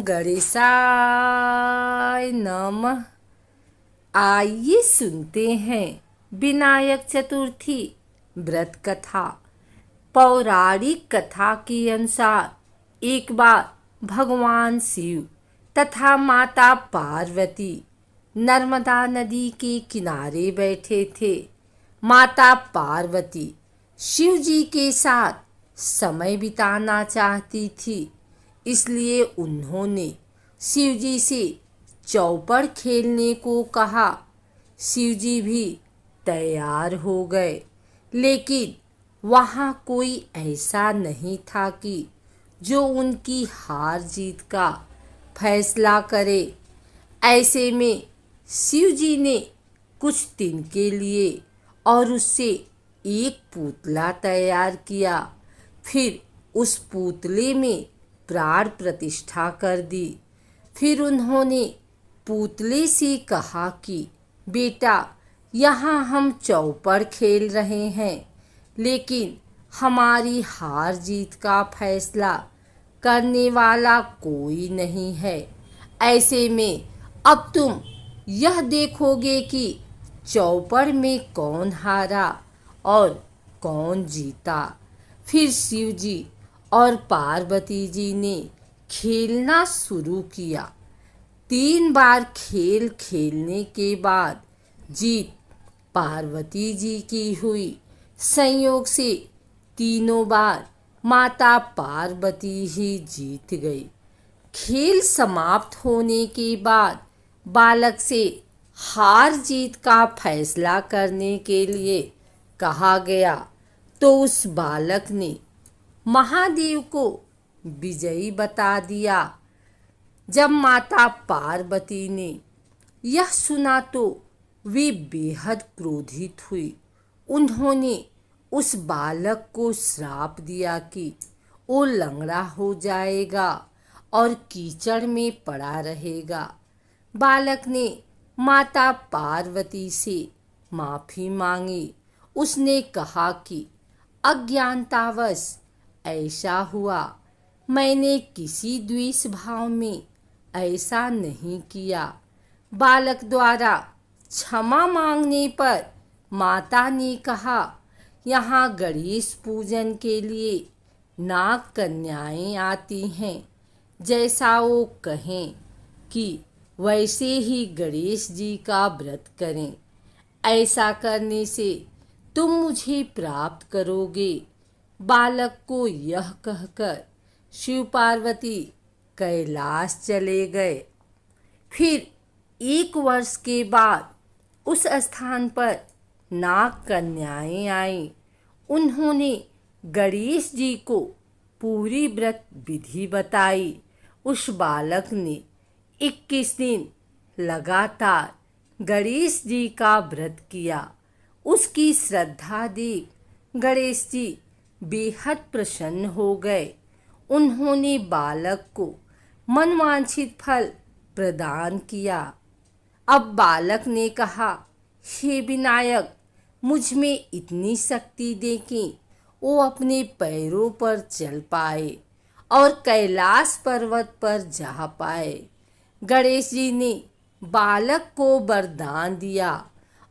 गणेशाय नमः। आइए सुनते हैं विनायक चतुर्थी व्रत कथा। पौराणिक कथा के अनुसार एक बार भगवान शिव तथा माता पार्वती नर्मदा नदी के किनारे बैठे थे। माता पार्वती शिव जी के साथ समय बिताना चाहती थी, इसलिए उन्होंने शिव जी से चौपड़ खेलने को कहा। शिव जी भी तैयार हो गए, लेकिन वहाँ कोई ऐसा नहीं था कि जो उनकी हार जीत का फैसला करे। ऐसे में शिव जी ने कुछ दिन के लिए और उससे एक पुतला तैयार किया। फिर उस पुतले में प्राण प्रतिष्ठा कर दी। फिर उन्होंने पुतले से कहा कि बेटा, यहाँ हम चौपड़ खेल रहे हैं, लेकिन हमारी हार जीत का फैसला करने वाला कोई नहीं है। ऐसे में अब तुम यह देखोगे कि चौपड़ में कौन हारा और कौन जीता। फिर शिव जी और पार्वती जी ने खेलना शुरू किया। 3 बार खेल खेलने के बाद जीत पार्वती जी की हुई। संयोग से तीनों बार माता पार्वती ही जीत गई। खेल समाप्त होने के बाद बालक से हार जीत का फैसला करने के लिए कहा गया, तो उस बालक ने महादेव को विजयी बता दिया। जब माता पार्वती ने यह सुना तो वे बेहद क्रोधित हुई। उन्होंने उस बालक को श्राप दिया कि वो लंगड़ा हो जाएगा और कीचड़ में पड़ा रहेगा। बालक ने माता पार्वती से माफी मांगी। उसने कहा कि अज्ञानतावश ऐसा हुआ, मैंने किसी द्वेष भाव में ऐसा नहीं किया। बालक द्वारा क्षमा मांगने पर माता ने कहा, यहाँ गणेश पूजन के लिए नाग कन्याएं आती हैं, जैसा वो कहें कि वैसे ही गणेश जी का व्रत करें। ऐसा करने से तुम मुझे प्राप्त करोगे। बालक को यह कहकर शिव पार्वती कैलाश चले गए। फिर 1 वर्ष के बाद उस स्थान पर नाग कन्याएं आईं। उन्होंने गणेश जी को पूरी व्रत विधि बताई। उस बालक ने 21 दिन लगातार गणेश जी का व्रत किया। उसकी श्रद्धा देख गणेश जी बेहद प्रसन्न हो गए। उन्होंने बालक को मनवांछित फल प्रदान किया। अब बालक ने कहा, हे विनायक, मुझ में इतनी शक्ति दे कि वो अपने पैरों पर चल पाए और कैलाश पर्वत पर जा पाए। गणेश जी ने बालक को वरदान दिया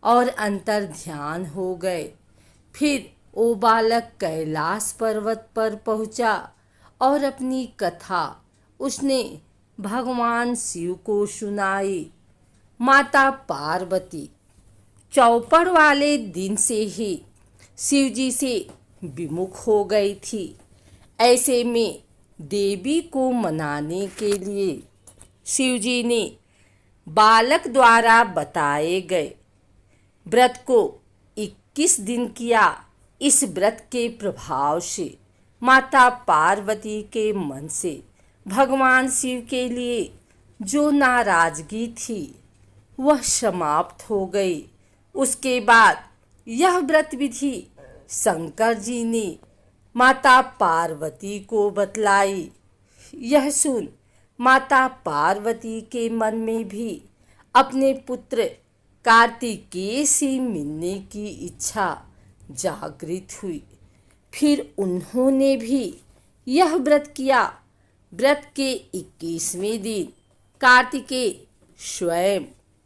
और अंतर ध्यान हो गए। फिर वो बालक कैलाश पर्वत पर पहुंचा और अपनी कथा उसने भगवान शिव को सुनाई। माता पार्वती चौपड़ वाले दिन से ही शिव जी से विमुख हो गई थी। ऐसे में देवी को मनाने के लिए शिव जी ने बालक द्वारा बताए गए व्रत को 21 दिन किया। इस व्रत के प्रभाव से माता पार्वती के मन से भगवान शिव के लिए जो नाराजगी थी वह समाप्त हो गई। उसके बाद यह व्रत विधि शंकर जी ने माता पार्वती को बतलाई। यह सुन माता पार्वती के मन में भी अपने पुत्र कार्तिकेय से मिलने की इच्छा जागृत हुई। फिर उन्होंने भी यह व्रत किया। व्रत के 21वें दिन कार्तिकेय स्वयं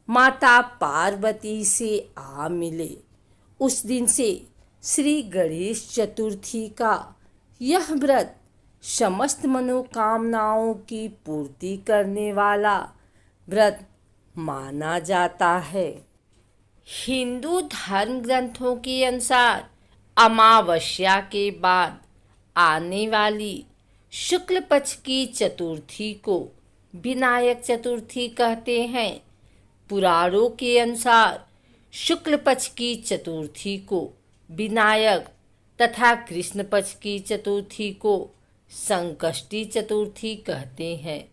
माता पार्वती से आ मिले। उस दिन से श्री गणेश चतुर्थी का यह व्रत समस्त मनोकामनाओं की पूर्ति करने वाला व्रत माना जाता है। हिंदू धर्म ग्रंथों के अनुसार अमावस्या के बाद आने वाली शुक्ल पक्ष की चतुर्थी को विनायक चतुर्थी कहते हैं। पुराणों के अनुसार शुक्ल पक्ष की चतुर्थी को विनायक तथा कृष्ण पक्ष की चतुर्थी को संकष्टी चतुर्थी कहते हैं।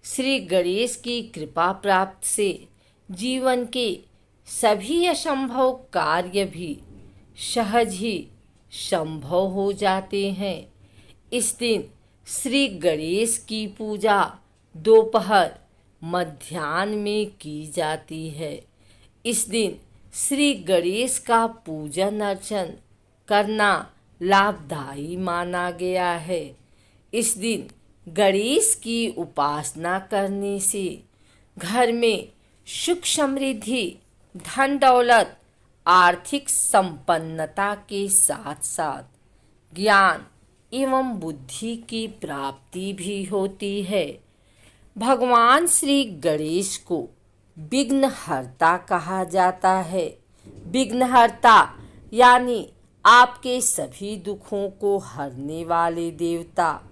श्री गणेश की कृपा प्राप्त से जीवन के सभी असंभव कार्य भी सहज ही संभव हो जाते हैं। इस दिन श्री गणेश की पूजा दोपहर मध्याह्न में की जाती है। इस दिन श्री गणेश का पूजन अर्चन करना लाभदायी माना गया है। इस दिन गणेश की उपासना करने से घर में सुख समृद्धि, धन दौलत, आर्थिक संपन्नता के साथ साथ ज्ञान एवं बुद्धि की प्राप्ति भी होती है। भगवान श्री गणेश को विघ्नहर्ता कहा जाता है। विघ्नहर्ता यानी आपके सभी दुखों को हरने वाले देवता।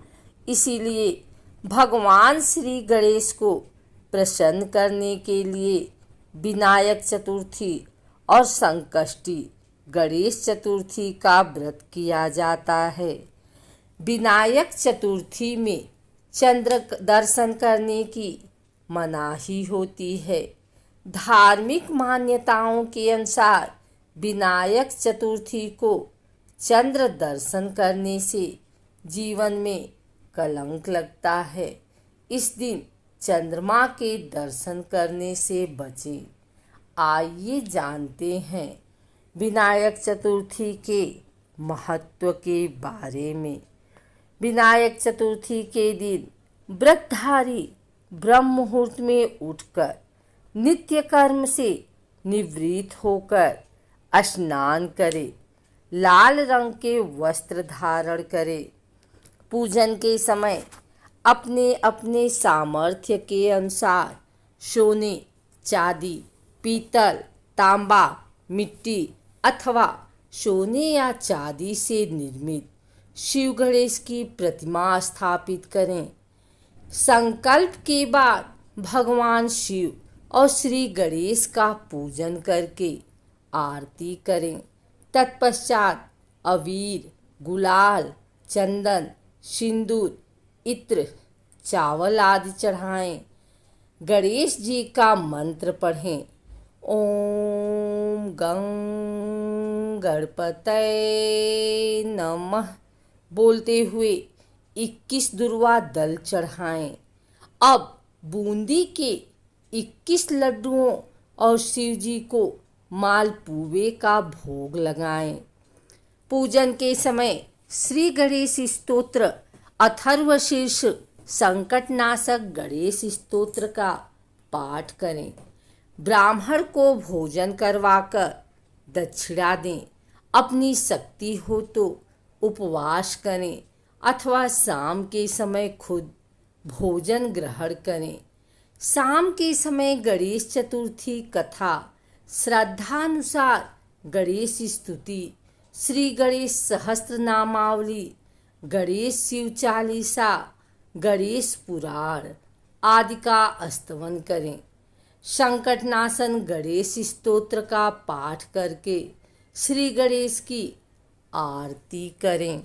इसीलिए भगवान श्री गणेश को प्रसन्न करने के लिए विनायक चतुर्थी और संकष्टी गणेश चतुर्थी का व्रत किया जाता है। विनायक चतुर्थी में चंद्र दर्शन करने की मनाही होती है। धार्मिक मान्यताओं के अनुसार विनायक चतुर्थी को चंद्र दर्शन करने से जीवन में कलंक लगता है। इस दिन चंद्रमा के दर्शन करने से बचें। आइए जानते हैं विनायक चतुर्थी के महत्व के बारे में। विनायक चतुर्थी के दिन व्रतधारी ब्रह्म मुहूर्त में उठकर नित्य कर्म से निवृत्त होकर स्नान करे, लाल रंग के वस्त्र धारण करे। पूजन के समय अपने अपने सामर्थ्य के अनुसार सोने, चांदी, पीतल, तांबा, मिट्टी अथवा सोने या चांदी से निर्मित शिव गणेश की प्रतिमा स्थापित करें। संकल्प के बाद भगवान शिव और श्री गणेश का पूजन करके आरती करें। तत्पश्चात अबीर, गुलाल, चंदन, सिंदूर, इत्र, चावल आदि चढ़ाएं। गणेश जी का मंत्र पढ़ें। ओम गं गणपतये नमः बोलते हुए 21 दुर्वा दल चढ़ाएं। अब बूंदी के 21 लड्डुओं और शिव जी को मालपुए का भोग लगाएं। पूजन के समय श्री गणेश स्तोत्र अथर्वशीर्ष संकटनाशक गणेश स्तोत्र का पाठ करें। ब्राह्मण को भोजन करवाकर दक्षिणा दें। अपनी शक्ति हो तो उपवास करें अथवा शाम के समय खुद भोजन ग्रहण करें। शाम के समय गणेश चतुर्थी कथा, श्रद्धानुसार गणेश स्तुति, श्री गणेश सहस्त्र नामावली, गणेश शिव चालीसा, गणेश पुराण आदि का स्तवन करें। संकटनाशन गणेश स्तोत्र का पाठ करके श्री गणेश की आरती करें।